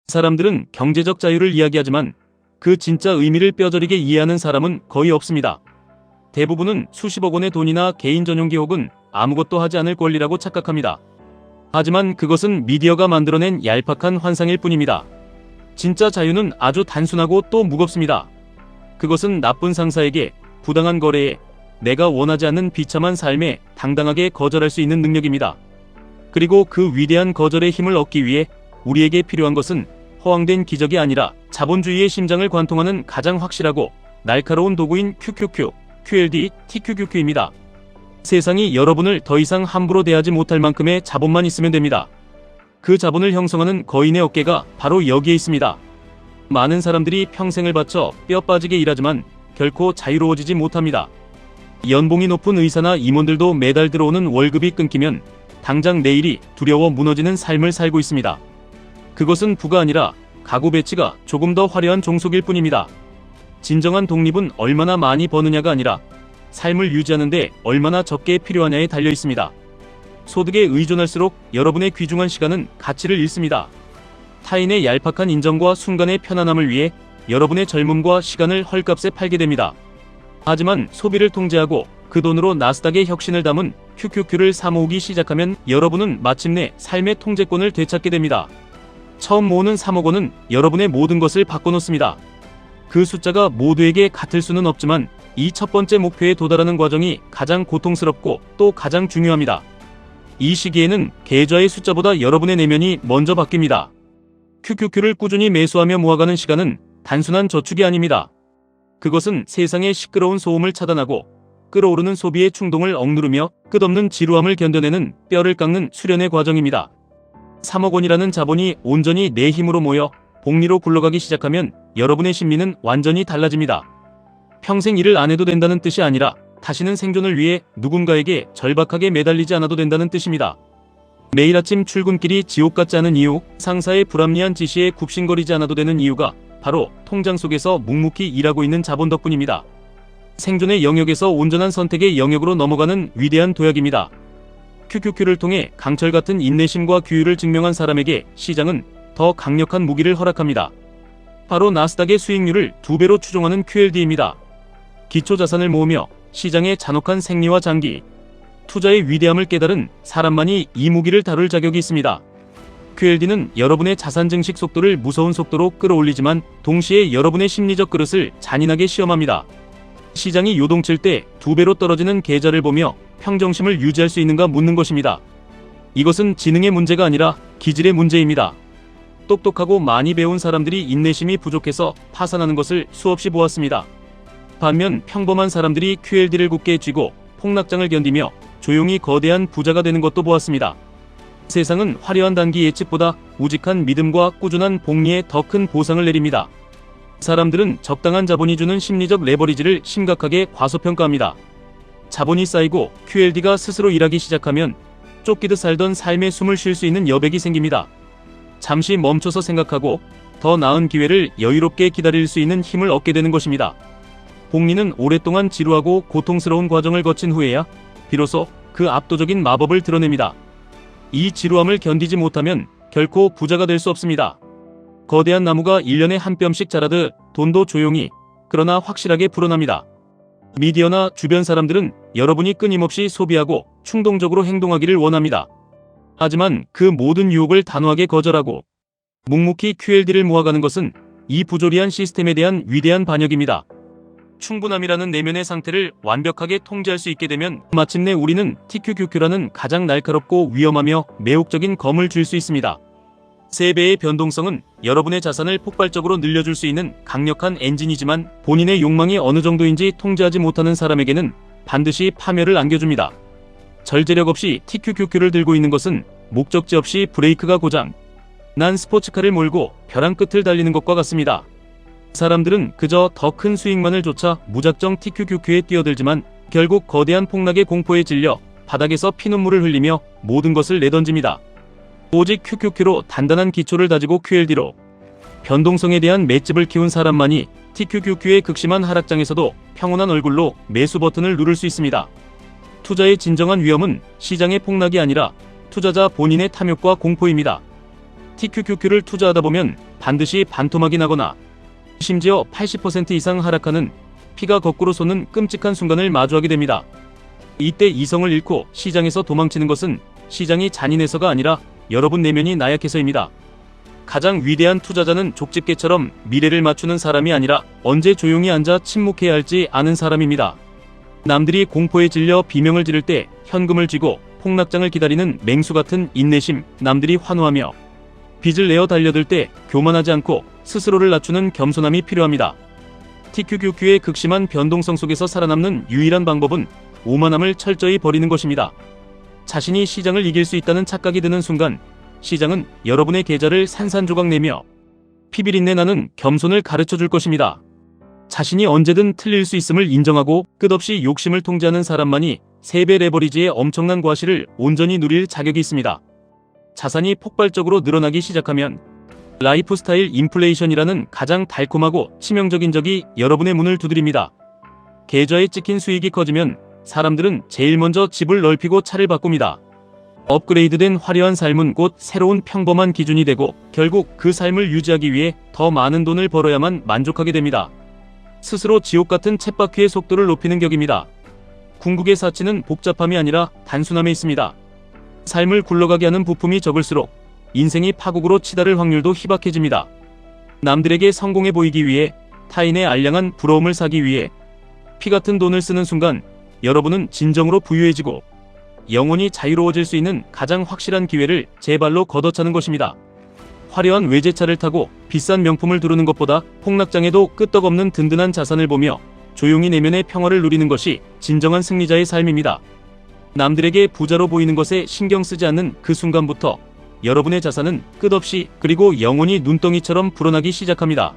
사람들은 경제적 자유를 이야기하지만 그 진짜 의미를 뼈저리게 이해하는 사람은 거의 없습니다. 대부분은 수십억 원의 돈이나 개인 전용기 혹은 아무것도 하지 않을 권리라고 착각합니다. 하지만 그것은 미디어가 만들어낸 얄팍한 환상일 뿐입니다. 진짜 자유는 아주 단순하고 또 무겁습니다. 그것은 나쁜 상사에게, 부당한 거래에, 내가 원하지 않는 비참한 삶에 당당하게 거절할 수 있는 능력입니다. 그리고 그 위대한 거절의 힘을 얻기 위해 우리에게 필요한 것은 허황된 기적이 아니라 자본주의의 심장을 관통하는 가장 확실하고 날카로운 도구인 QQQ, QLD, TQQQ입니다. 세상이 여러분을 더 이상 함부로 대하지 못할 만큼의 자본만 있으면 됩니다. 그 자본을 형성하는 거인의 어깨가 바로 여기에 있습니다. 많은 사람들이 평생을 바쳐 뼈 빠지게 일하지만 결코 자유로워지지 못합니다. 연봉이 높은 의사나 임원들도 매달 들어오는 월급이 끊기면 당장 내일이 두려워 무너지는 삶을 살고 있습니다. 그것은 부가 아니라 가구 배치가 조금 더 화려한 종속일 뿐입니다. 진정한 독립은 얼마나 많이 버느냐가 아니라 삶을 유지하는데 얼마나 적게 필요하냐에 달려 있습니다. 소득에 의존할수록 여러분의 귀중한 시간은 가치를 잃습니다. 타인의 얄팍한 인정과 순간의 편안함을 위해 여러분의 젊음과 시간을 헐값에 팔게 됩니다. 하지만 소비를 통제하고 그 돈으로 나스닥의 혁신을 담은 QQQ를 사모으기 시작하면 여러분은 마침내 삶의 통제권을 되찾게 됩니다. 처음 모으는 3억 원은 여러분의 모든 것을 바꿔놓습니다. 그 숫자가 모두에게 같을 수는 없지만 이 첫 번째 목표에 도달하는 과정이 가장 고통스럽고 또 가장 중요합니다. 이 시기에는 계좌의 숫자보다 여러분의 내면이 먼저 바뀝니다. QQQ를 꾸준히 매수하며 모아가는 시간은 단순한 저축이 아닙니다. 그것은 세상의 시끄러운 소음을 차단하고 끓어오르는 소비의 충동을 억누르며 끝없는 지루함을 견뎌내는 뼈를 깎는 수련의 과정입니다. 3억 원이라는 자본이 온전히 내 힘으로 모여 복리로 굴러가기 시작하면 여러분의 심리는 완전히 달라집니다. 평생 일을 안 해도 된다는 뜻이 아니라 다시는 생존을 위해 누군가에게 절박하게 매달리지 않아도 된다는 뜻입니다. 매일 아침 출근길이 지옥 같지 않은 이유, 상사의 불합리한 지시에 굽신거리지 않아도 되는 이유가 바로 통장 속에서 묵묵히 일하고 있는 자본 덕분입니다. 생존의 영역에서 온전한 선택의 영역으로 넘어가는 위대한 도약입니다. QQQ를 통해 강철 같은 인내심과 규율을 증명한 사람에게 시장은 더 강력한 무기를 허락합니다. 바로 나스닥의 수익률을 2배로 추종하는 QLD입니다. 기초자산을 모으며 시장의 잔혹한 생리와 장기, 투자의 위대함을 깨달은 사람만이 이 무기를 다룰 자격이 있습니다. QLD는 여러분의 자산 증식 속도를 무서운 속도로 끌어올리지만 동시에 여러분의 심리적 그릇을 잔인하게 시험합니다. 시장이 요동칠 때 2배로 떨어지는 계좌를 보며 평정심을 유지할 수 있는가 묻는 것입니다. 이것은 지능의 문제가 아니라 기질의 문제입니다. 똑똑하고 많이 배운 사람들이 인내심이 부족해서 파산하는 것을 수없이 보았습니다. 반면 평범한 사람들이 QLD를 굳게 쥐고 폭락장을 견디며 조용히 거대한 부자가 되는 것도 보았습니다. 세상은 화려한 단기 예측보다 우직한 믿음과 꾸준한 복리에 더 큰 보상을 내립니다. 사람들은 적당한 자본이 주는 심리적 레버리지를 심각하게 과소평가합니다. 자본이 쌓이고 QLD가 스스로 일하기 시작하면 쫓기듯 살던 삶에 숨을 쉴 수 있는 여백이 생깁니다. 잠시 멈춰서 생각하고 더 나은 기회를 여유롭게 기다릴 수 있는 힘을 얻게 되는 것입니다. 복리는 오랫동안 지루하고 고통스러운 과정을 거친 후에야 비로소 그 압도적인 마법을 드러냅니다. 이 지루함을 견디지 못하면 결코 부자가 될 수 없습니다. 거대한 나무가 1년에 한 뼘씩 자라듯 돈도 조용히 그러나 확실하게 불어납니다. 미디어나 주변 사람들은 여러분이 끊임없이 소비하고 충동적으로 행동하기를 원합니다. 하지만 그 모든 유혹을 단호하게 거절하고 묵묵히 QLD를 모아가는 것은 이 부조리한 시스템에 대한 위대한 반역입니다. 충분함이라는 내면의 상태를 완벽하게 통제할 수 있게 되면 마침내 우리는 TQQQ라는 가장 날카롭고 위험하며 매혹적인 검을 쥘 수 있습니다. 3배의 변동성은 여러분의 자산을 폭발적으로 늘려줄 수 있는 강력한 엔진이지만 본인의 욕망이 어느 정도인지 통제하지 못하는 사람에게는 반드시 파멸을 안겨줍니다. 절제력 없이 TQQQ를 들고 있는 것은 목적지 없이 브레이크가 고장 난 스포츠카를 몰고 벼랑 끝을 달리는 것과 같습니다. 사람들은 그저 더 큰 수익만을 쫓아 무작정 TQQQ에 뛰어들지만 결국 거대한 폭락의 공포에 질려 바닥에서 피눈물을 흘리며 모든 것을 내던집니다. 오직 QQQ로 단단한 기초를 다지고 QLD로 변동성에 대한 맷집을 키운 사람만이 TQQQ의 극심한 하락장에서도 평온한 얼굴로 매수 버튼을 누를 수 있습니다. 투자의 진정한 위험은 시장의 폭락이 아니라 투자자 본인의 탐욕과 공포입니다. TQQQ를 투자하다 보면 반드시 반토막이 나거나 심지어 80% 이상 하락하는 피가 거꾸로 솟는 끔찍한 순간을 마주하게 됩니다. 이때 이성을 잃고 시장에서 도망치는 것은 시장이 잔인해서가 아니라 여러분 내면이 나약해서입니다. 가장 위대한 투자자는 족집게처럼 미래를 맞추는 사람이 아니라 언제 조용히 앉아 침묵해야 할지 아는 사람입니다. 남들이 공포에 질려 비명을 지를 때 현금을 쥐고 폭락장을 기다리는 맹수 같은 인내심, 남들이 환호하며 빚을 내어 달려들 때 교만하지 않고 스스로를 낮추는 겸손함이 필요합니다. TQQQ의 극심한 변동성 속에서 살아남는 유일한 방법은 오만함을 철저히 버리는 것입니다. 자신이 시장을 이길 수 있다는 착각이 드는 순간 시장은 여러분의 계좌를 산산조각 내며 피비린내 나는 겸손을 가르쳐 줄 것입니다. 자신이 언제든 틀릴 수 있음을 인정하고 끝없이 욕심을 통제하는 사람만이 3배 레버리지의 엄청난 과실을 온전히 누릴 자격이 있습니다. 자산이 폭발적으로 늘어나기 시작하면 라이프스타일 인플레이션이라는 가장 달콤하고 치명적인 적이 여러분의 문을 두드립니다. 계좌에 찍힌 수익이 커지면 사람들은 제일 먼저 집을 넓히고 차를 바꿉니다. 업그레이드된 화려한 삶은 곧 새로운 평범한 기준이 되고 결국 그 삶을 유지하기 위해 더 많은 돈을 벌어야만 만족하게 됩니다. 스스로 지옥 같은 쳇바퀴의 속도를 높이는 격입니다. 궁극의 사치는 복잡함이 아니라 단순함에 있습니다. 삶을 굴러가게 하는 부품이 적을수록 인생이 파국으로 치달을 확률도 희박해집니다. 남들에게 성공해 보이기 위해, 타인의 알량한 부러움을 사기 위해 피 같은 돈을 쓰는 순간 여러분은 진정으로 부유해지고 영원히 자유로워질 수 있는 가장 확실한 기회를 제 발로 걷어차는 것입니다. 화려한 외제차를 타고 비싼 명품을 두르는 것보다 폭락장에도 끄떡없는 든든한 자산을 보며 조용히 내면의 평화를 누리는 것이 진정한 승리자의 삶입니다. 남들에게 부자로 보이는 것에 신경 쓰지 않는 그 순간부터 여러분의 자산은 끝없이 그리고 영원히 눈덩이처럼 불어나기 시작합니다.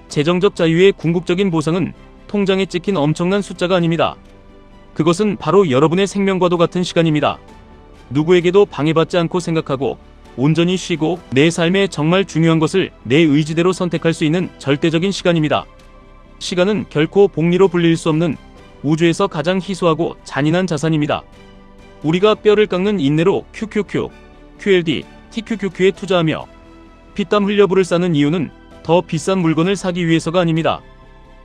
재정적 자유의 궁극적인 보상은 통장에 찍힌 엄청난 숫자가 아닙니다. 그것은 바로 여러분의 생명과도 같은 시간입니다. 누구에게도 방해받지 않고 생각하고 온전히 쉬고 내 삶에 정말 중요한 것을 내 의지대로 선택할 수 있는 절대적인 시간입니다. 시간은 결코 복리로 불릴 수 없는 우주에서 가장 희소하고 잔인한 자산입니다. 우리가 뼈를 깎는 인내로 QQQ, QLD, TQQQ에 투자하며 피땀 흘려 불을 싸는 이유는 더 비싼 물건을 사기 위해서가 아닙니다.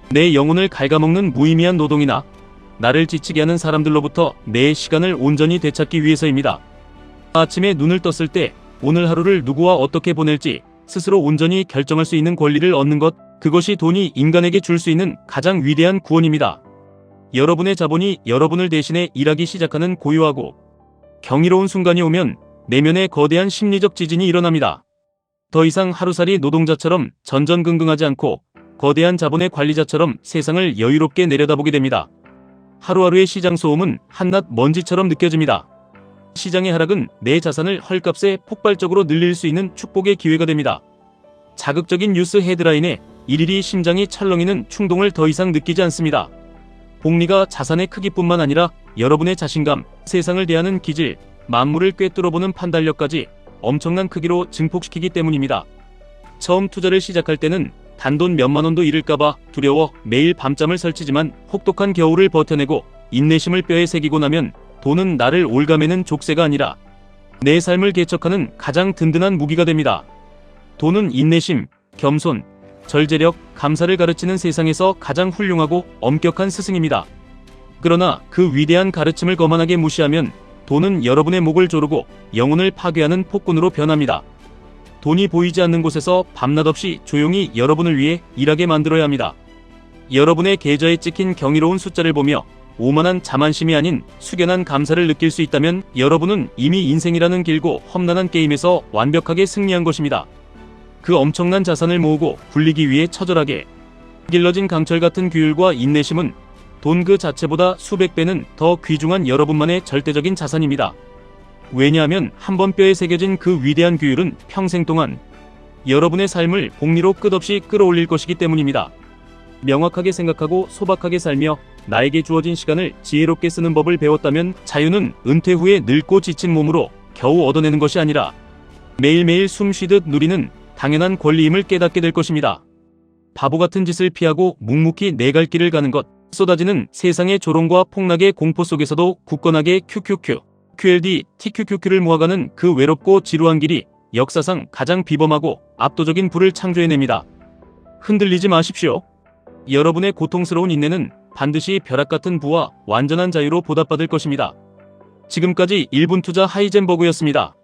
내 영혼을 갉아먹는 무의미한 노동이나 나를 지치게 하는 사람들로부터 내 시간을 온전히 되찾기 위해서입니다. 아침에 눈을 떴을 때 오늘 하루를 누구와 어떻게 보낼지 스스로 온전히 결정할 수 있는 권리를 얻는 것, 그것이 돈이 인간에게 줄 수 있는 가장 위대한 구원입니다. 여러분의 자본이 여러분을 대신해 일하기 시작하는 고요하고 경이로운 순간이 오면 내면에 거대한 심리적 지진이 일어납니다. 더 이상 하루살이 노동자처럼 전전긍긍하지 않고 거대한 자본의 관리자처럼 세상을 여유롭게 내려다보게 됩니다. 하루하루의 시장 소음은 한낱 먼지처럼 느껴집니다. 시장의 하락은 내 자산을 헐값에 폭발적으로 늘릴 수 있는 축복의 기회가 됩니다. 자극적인 뉴스 헤드라인에 일일이 심장이 철렁이는 충동을 더 이상 느끼지 않습니다. 복리가 자산의 크기뿐만 아니라 여러분의 자신감, 세상을 대하는 기질, 만물을 꿰뚫어보는 판단력까지 엄청난 크기로 증폭시키기 때문입니다. 처음 투자를 시작할 때는 단돈 몇만 원도 잃을까봐 두려워 매일 밤잠을 설치지만 혹독한 겨울을 버텨내고 인내심을 뼈에 새기고 나면 돈은 나를 올가매는 족쇄가 아니라 내 삶을 개척하는 가장 든든한 무기가 됩니다. 돈은 인내심, 겸손, 절제력, 감사를 가르치는 세상에서 가장 훌륭하고 엄격한 스승입니다. 그러나 그 위대한 가르침을 거만하게 무시하면 돈은 여러분의 목을 조르고 영혼을 파괴하는 폭군으로 변합니다. 돈이 보이지 않는 곳에서 밤낮 없이 조용히 여러분을 위해 일하게 만들어야 합니다. 여러분의 계좌에 찍힌 경이로운 숫자를 보며 오만한 자만심이 아닌 숙연한 감사를 느낄 수 있다면 여러분은 이미 인생이라는 길고 험난한 게임에서 완벽하게 승리한 것입니다. 그 엄청난 자산을 모으고 굴리기 위해 처절하게 길러진 강철 같은 규율과 인내심은 돈 그 자체보다 수백 배는 더 귀중한 여러분만의 절대적인 자산입니다. 왜냐하면 한번 뼈에 새겨진 그 위대한 규율은 평생 동안 여러분의 삶을 복리로 끝없이 끌어올릴 것이기 때문입니다. 명확하게 생각하고 소박하게 살며 나에게 주어진 시간을 지혜롭게 쓰는 법을 배웠다면 자유는 은퇴 후에 늙고 지친 몸으로 겨우 얻어내는 것이 아니라 매일매일 숨 쉬듯 누리는 당연한 권리임을 깨닫게 될 것입니다. 바보 같은 짓을 피하고 묵묵히 내 갈 길을 가는 것, 쏟아지는 세상의 조롱과 폭락의 공포 속에서도 굳건하게 QQQ, QLD, TQQQ를 모아가는 그 외롭고 지루한 길이 역사상 가장 비범하고 압도적인 부를 창조해냅니다. 흔들리지 마십시오. 여러분의 고통스러운 인내는 반드시 벼락 같은 부와 완전한 자유로 보답받을 것입니다. 지금까지 1분 투자 하이젠버그였습니다.